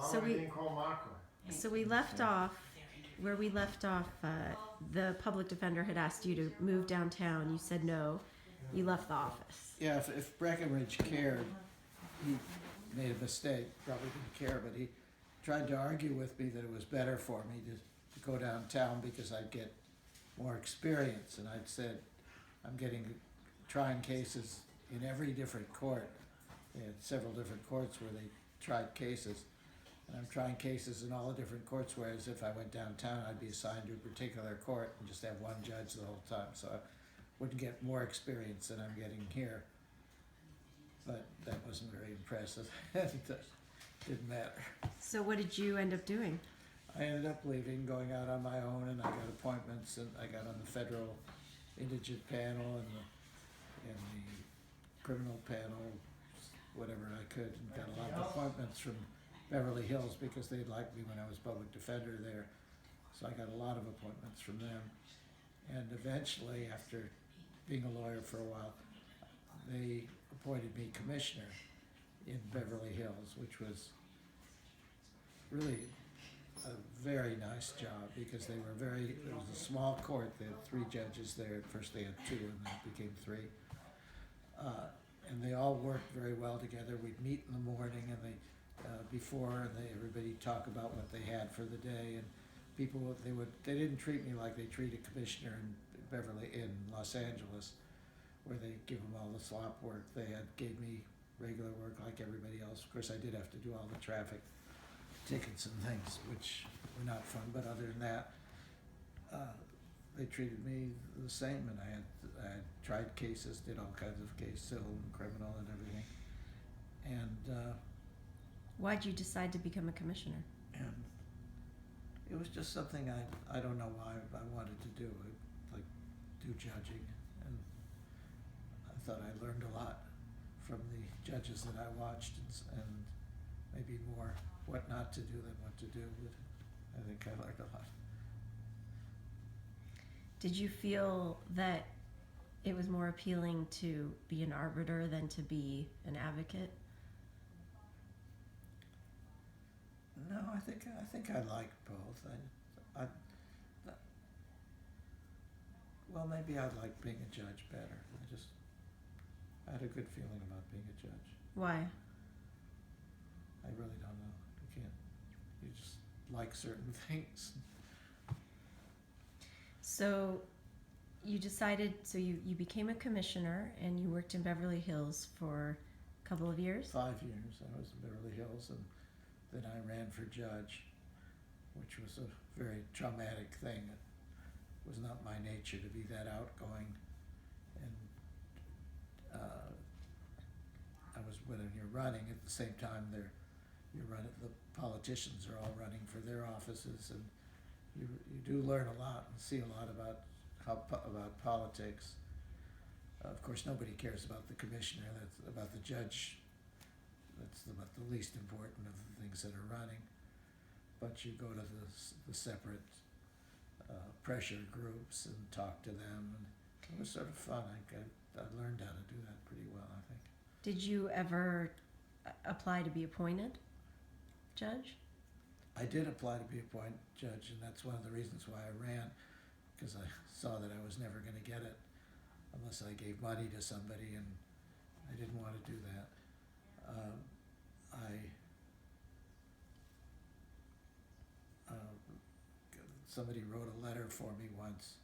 So we left off where we left off. The public defender had asked you to move downtown. You said no. You left the office. Yeah, if Breckenridge cared, he made a mistake, probably didn't care, but he tried to argue with me that it was better for me to go downtown because I'd get more experience. And I'd said, I'm trying cases in every different court. They had several different courts where they tried cases. And I'm trying cases in all the different courts, whereas if I went downtown, I'd be assigned to a particular court and just have one judge the whole time. So I wouldn't get more experience than I'm getting here. But that wasn't very impressive. It didn't matter. So what did you end up doing? I ended up leaving, going out on my own, and I got appointments, and I got on the federal indigent panel and the criminal panel, whatever I could, and got a lot of appointments from Beverly Hills because they liked me when I was public defender there. So I got a lot of appointments from them. And eventually, after being a lawyer for a while, they appointed me commissioner in Beverly Hills, which was really a very nice job because it was a small court. They had 3 judges there. At first they had 2 and then it became 3. And they all worked very well together. We'd meet in the morning and everybody talk about what they had for the day, and they didn't treat me like they treat a commissioner in Los Angeles, where they give them all the slop work. They gave me regular work like everybody else. Of course, I did have to do all the traffic tickets and things, which were not fun, but other than that, they treated me the same, and I had tried cases, did all kinds of cases, civil and criminal and everything. And why'd you decide to become a commissioner? And it was just something I don't know why I wanted to do, like do judging, and I thought I learned a lot from the judges that I watched, and maybe more what not to do than what to do, but I think I learned a lot. Did you feel that it was more appealing to be an arbiter than to be an advocate? No, I think I liked both. Well, maybe I'd like being a judge better. I had a good feeling about being a judge. Why? I really don't know. You just like certain things. So you decided, you became a commissioner and you worked in Beverly Hills for a couple of years? 5 years. I was in Beverly Hills, and then I ran for judge, which was a very traumatic thing. It was not my nature to be that outgoing, and when you're running at the same time, the politicians are all running for their offices, and you do learn a lot and see a lot about politics. Of course, nobody cares about the commissioner. That's about the judge. That's about the least important of the things that are running. But you go to the separate pressure groups and talk to them, and it was sort of fun. I learned how to do that pretty well, I think. Did you ever apply to be appointed judge? I did apply to be appointed judge, and that's one of the reasons why I ran, because I saw that I was never going to get it unless I gave money to somebody, and I didn't want to do that. Somebody wrote a letter for me once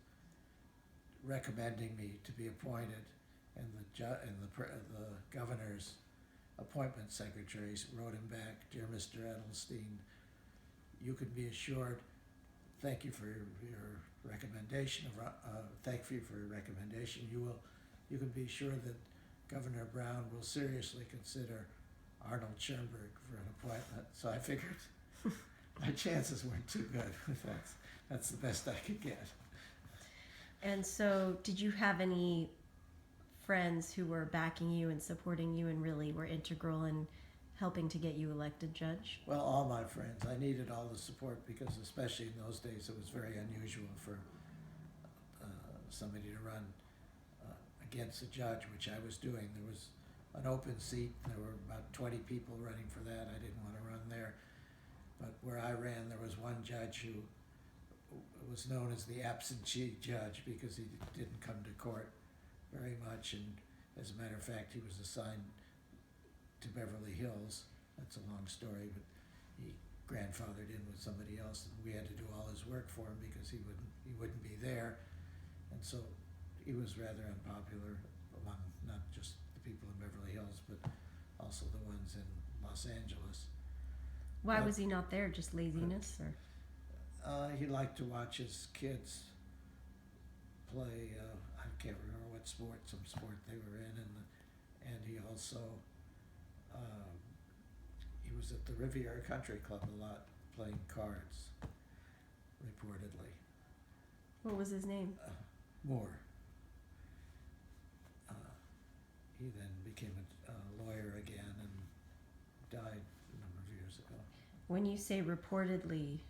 recommending me to be appointed, and the governor's appointment secretaries wrote him back, "Dear Mr. Edelstein, you can be assured, thank you for your recommendation. Thank you for your recommendation. You can be sure that Governor Brown will seriously consider Arnold Schoenberg for an appointment." So I figured my chances weren't too good. That's the best I could get. And so, did you have any friends who were backing you and supporting you and really were integral in helping to get you elected judge? Well, all my friends. I needed all the support because, especially in those days, it was very unusual for somebody to run against a judge, which I was doing. There was an open seat. There were about 20 people running for that. I didn't want to run there. But where I ran, there was one judge who was known as the absentee judge because he didn't come to court very much, and as a matter of fact, he was assigned to Beverly Hills. That's a long story, but he grandfathered in with somebody else, and we had to do all his work for him because he wouldn't be there, and so he was rather unpopular among not just the people in Beverly Hills, but also the ones in Los Angeles. Why was he not there? Just laziness, or? He liked to watch his kids play. I can't remember what sport, some sport they were in, and he also he was at the Riviera Country Club a lot, playing cards. Reportedly. What was his name? Moore. He then became a lawyer again and died a number of years ago. When you say reportedly,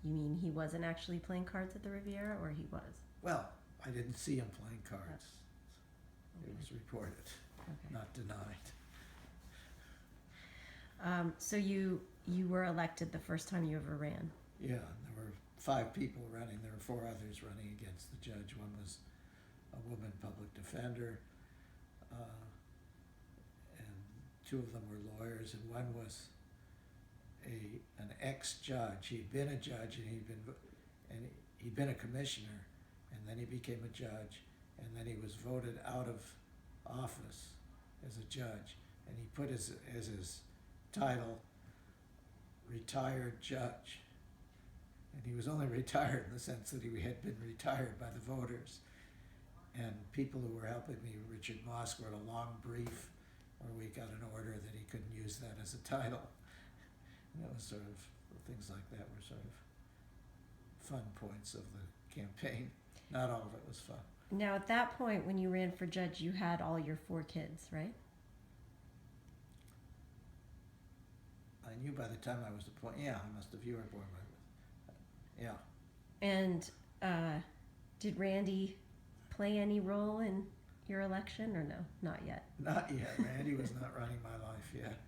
you mean he wasn't actually playing cards at the Riviera, or he was? Well, I didn't see him playing cards. Okay. It was reported, Okay. not denied. So you were elected the first time you ever ran. Yeah, there were 5 people running. There were 4 others running against the judge. One was a woman public defender, and 2 of them were lawyers, and one was an ex-judge. He'd been a judge, and he'd been a commissioner, and then he became a judge, and then he was voted out of office as a judge, and he put as his title retired judge. And he was only retired in the sense that he had been retired by the voters. And people who were helping me, Richard Moss, wrote a long brief where we got an order that he couldn't use that as a title. And it was sort of, things like that were sort of fun points of the campaign. Not all of it was fun. Now, at that point, when you ran for judge, you had all your 4 kids, right? I knew by the time I was appointed, yeah, I must have, you were born with, yeah. And did Randy play any role in your election, or no? Not yet. Not yet. Randy was not running my life yet.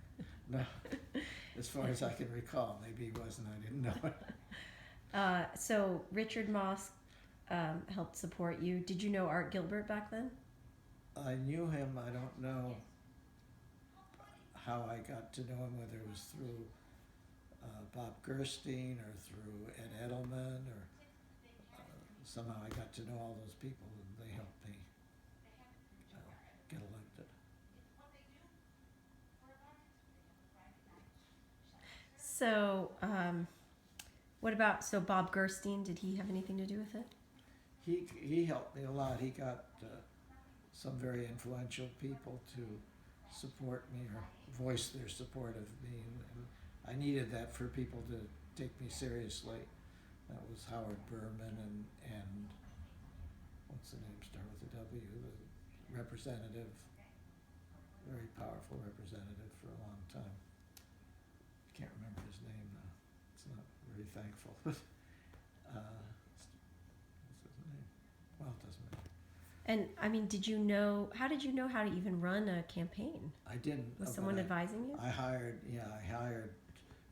No. As far as I can recall. Maybe he wasn't, I didn't know it. So Richard Moss helped support you. Did you know Art Gilbert back then? I knew him. I don't know how I got to know him, whether it was through Bob Gerstein or through Ed Edelman, or somehow I got to know all those people, and they helped me get elected. So, what about, so Bob Gerstein, did he have anything to do with it? He helped me a lot. He got some very influential people to support me or voice their support of me, and I needed that for people to take me seriously. That was Howard Berman and what's the name, start with a W, the representative, very powerful representative for a long time. Can't remember his name now. It's not very thankful. What's his name? Well, it doesn't matter. And I mean, how did you know how to even run a campaign? I didn't. Was someone advising you? I hired,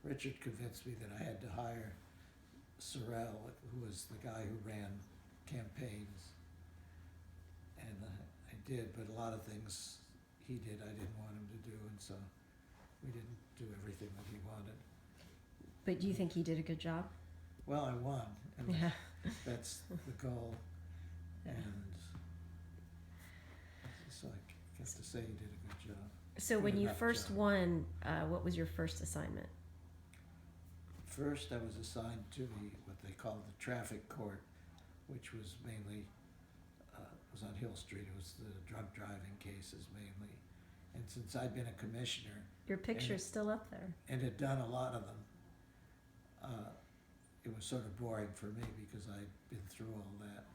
Richard convinced me that I had to hire Sorrell, who was the guy who ran campaigns. And I did, but a lot of things he did I didn't want him to do, and so we didn't do everything that he wanted. But do you think he did a good job? Well, I won, and Yeah. that's the goal. Yeah. And so I have to say he did a good job. So Good when you enough first job. won, what was your first assignment? First, I was assigned to what they called the traffic court, which was mainly, was on Hill Street. It was the drug driving cases mainly. And since I'd been a commissioner Your picture's still up there. and had done a lot of them, it was sort of boring for me because I'd been through all that.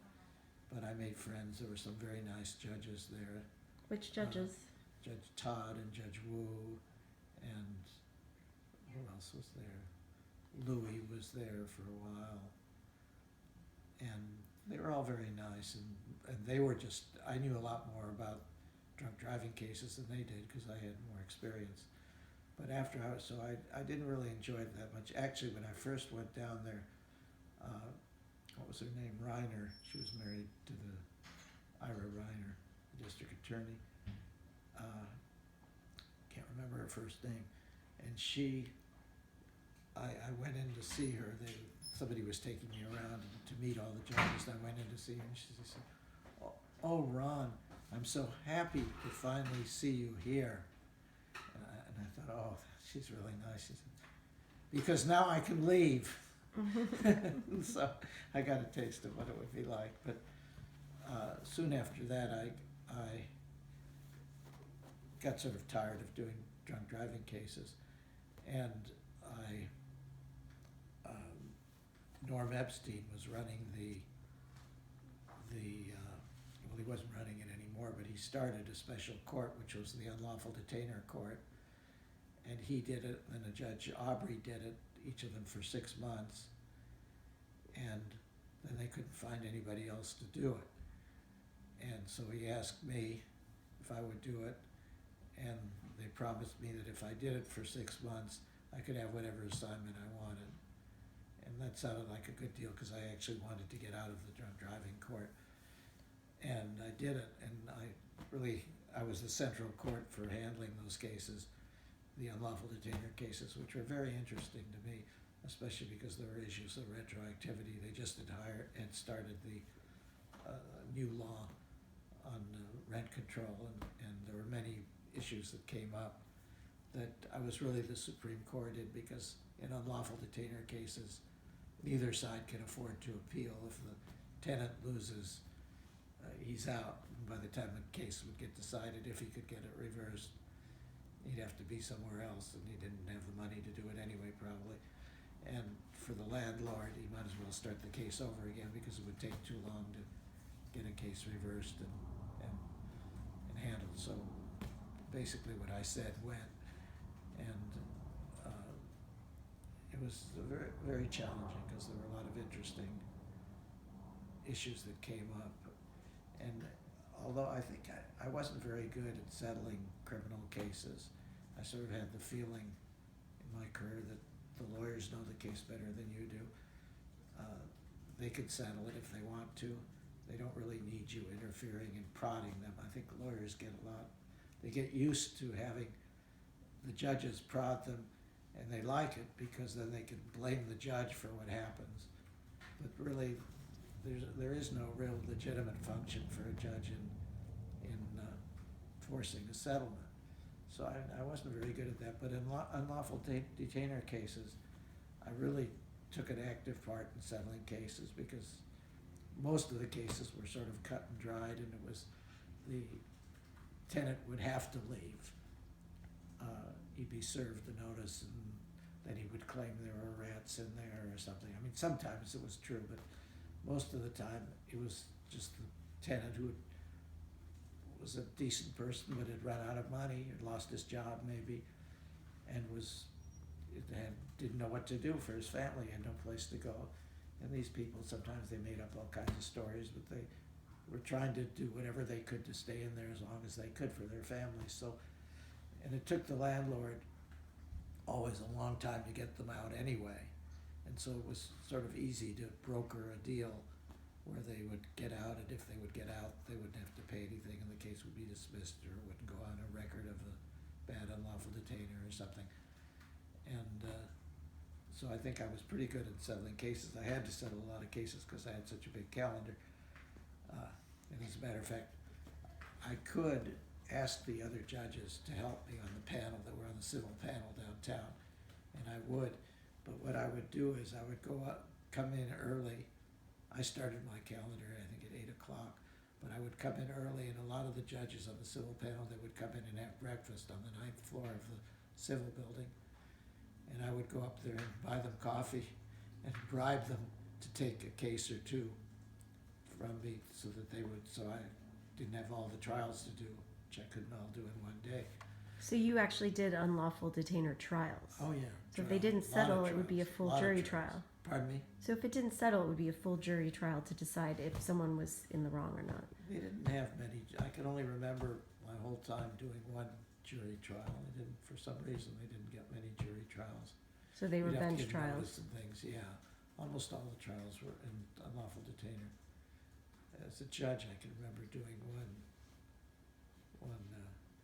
But I made friends. There were some very nice judges there. Which judges? Judge Todd and Judge Wu, and who else was there? Louis was there for a while, and they were all very nice, and they were just, I knew a lot more about drunk driving cases than they did because I had more experience. But after I didn't really enjoy it that much. Actually, when I first went down there, what was her name? Reiner. She was married to the Ira Reiner, the district attorney. Can't remember her first name. And I went in to see her. Somebody was taking me around to meet all the judges. And I went in to see her, and she said, "Oh, Ron, I'm so happy to finally see you here." And I thought, "Oh, she's really nice." She said, "Because now I can leave." So I got a taste of what it would be like. But soon after that, I got sort of tired of doing drunk driving cases, and Norm Epstein was running well, he wasn't running it anymore, but he started a special court, which was the unlawful detainer court, and he did it, and a Judge Aubrey did it, each of them for 6 months, and then they couldn't find anybody else to do it. And so he asked me if I would do it, and they promised me that if I did it for 6 months, I could have whatever assignment I wanted. And that sounded like a good deal, because I actually wanted to get out of the drunk driving court. And I did it, and I was the central court for handling those cases, the unlawful detainer cases, which were very interesting to me, especially because there were issues of retroactivity. They just had started the new law on rent control, and there were many issues that came up that I was really the Supreme Court in, because in unlawful detainer cases, neither side can afford to appeal. If the tenant loses, he's out. And by the time the case would get decided, if he could get it reversed, he'd have to be somewhere else, and he didn't have the money to do it anyway, probably. And for the landlord, he might as well start the case over again, because it would take too long to get a case reversed and handled. So basically what I said went, and it was very, very challenging, because there were a lot of interesting issues that came up. And although I think I wasn't very good at settling criminal cases, I sort of had the feeling in my career that the lawyers know the case better than you do. They could settle it if they want to. They don't really need you interfering and prodding them. I think lawyers they get used to having the judges prod them, and they like it, because then they can blame the judge for what happens. But really, there is no real legitimate function for a judge in forcing a settlement. So I wasn't very good at that. But in unlawful detainer cases, I really took an active part in settling cases, because most of the cases were sort of cut and dried, and it was the tenant would have to leave. He'd be served the notice, and then he would claim there were rats in there or something. I mean, sometimes it was true, but most of the time it was just the tenant who was a decent person but had run out of money, had lost his job maybe, and didn't know what to do for his family, had no place to go. And these people, sometimes they made up all kinds of stories, but they were trying to do whatever they could to stay in there as long as they could for their families. So, and it took the landlord always a long time to get them out anyway. And so it was sort of easy to broker a deal where they would get out, and if they would get out, they wouldn't have to pay anything, and the case would be dismissed, or it wouldn't go on a record of a bad unlawful detainer or something. And so I think I was pretty good at settling cases. I had to settle a lot of cases because I had such a big calendar. And as a matter of fact, I could ask the other judges to help me on the panel that were on the civil panel downtown, and I would. But what I would do is I would go up, come in early. I started my calendar, I think, at 8 o'clock, but I would come in early, and a lot of the judges on the civil panel, they would come in and have breakfast on the 9th floor of the civil building. And I would go up there and buy them coffee and bribe them to take a case or two from me, so I didn't have all the trials to do, which I couldn't all do in one day. So you actually did unlawful detainer trials. Oh yeah. So if they didn't settle, it would be a full jury trial. Pardon me? So if it didn't settle, it would be a full jury trial to decide if someone was in the wrong or not. They didn't have many. I can only remember my whole time doing one jury trial. They didn't, for some reason, they didn't get many jury trials. So they were You'd have to bench give trials. notice and things, yeah. Almost all the trials were in unlawful detainer. As a judge, I can remember doing one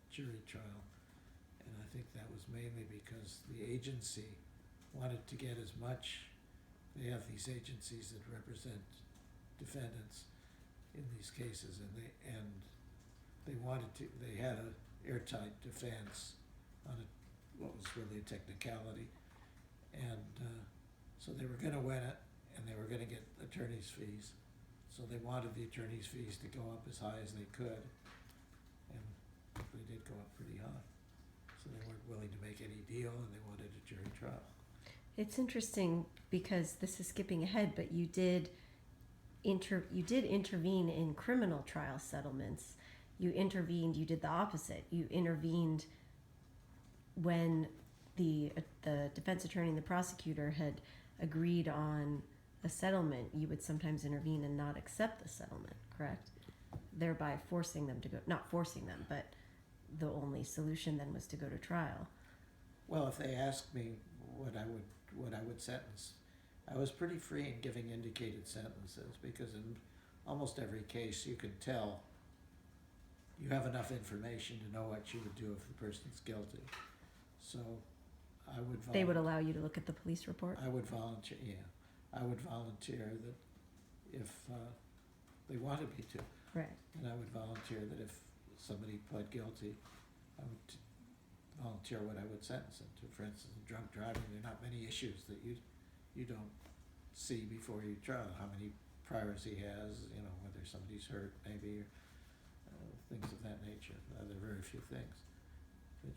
jury trial, and I think that was mainly because the agency wanted to get as much. They have these agencies that represent defendants in these cases, and they wanted to. They had a airtight defense on what was really a technicality, and so they were going to win it, and they were going to get attorney's fees. So they wanted the attorney's fees to go up as high as they could, and they did go up pretty high. So they weren't willing to make any deal, and they wanted a jury trial. It's interesting because this is skipping ahead, but you did intervene in criminal trial settlements. You did the opposite. You intervened when the defense attorney and the prosecutor had agreed on a settlement. You would sometimes intervene and not accept the settlement, correct? Thereby forcing them to go, not forcing them, but the only solution then was to go to trial. Well, if they asked me what I would sentence, I was pretty free in giving indicated sentences, because in almost every case you can tell, you have enough information to know what you would do if the person's guilty. So I would They would allow you to look at the police report? I would volunteer, yeah. I would volunteer that if they wanted me to. Right. And I would volunteer that if somebody pled guilty, I would volunteer what I would sentence them to. For instance, in drunk driving, there are not many issues that you don't see before you trial. How many priors he has, whether somebody's hurt maybe, or things of that nature. There are very few things that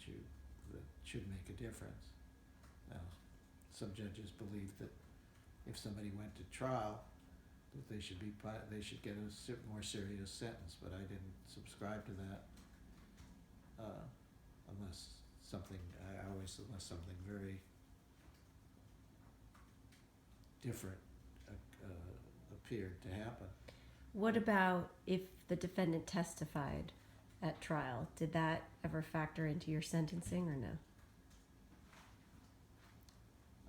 should make a difference. Now, some judges believe that if somebody went to trial, that they should get a more serious sentence, but I didn't subscribe to that unless something very different appeared to happen. What about if the defendant testified at trial? Did that ever factor into your sentencing or no?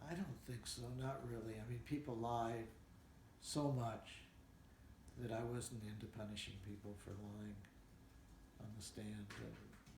I don't think so, not really. I mean, people lie so much that I wasn't into punishing people for lying on the stand.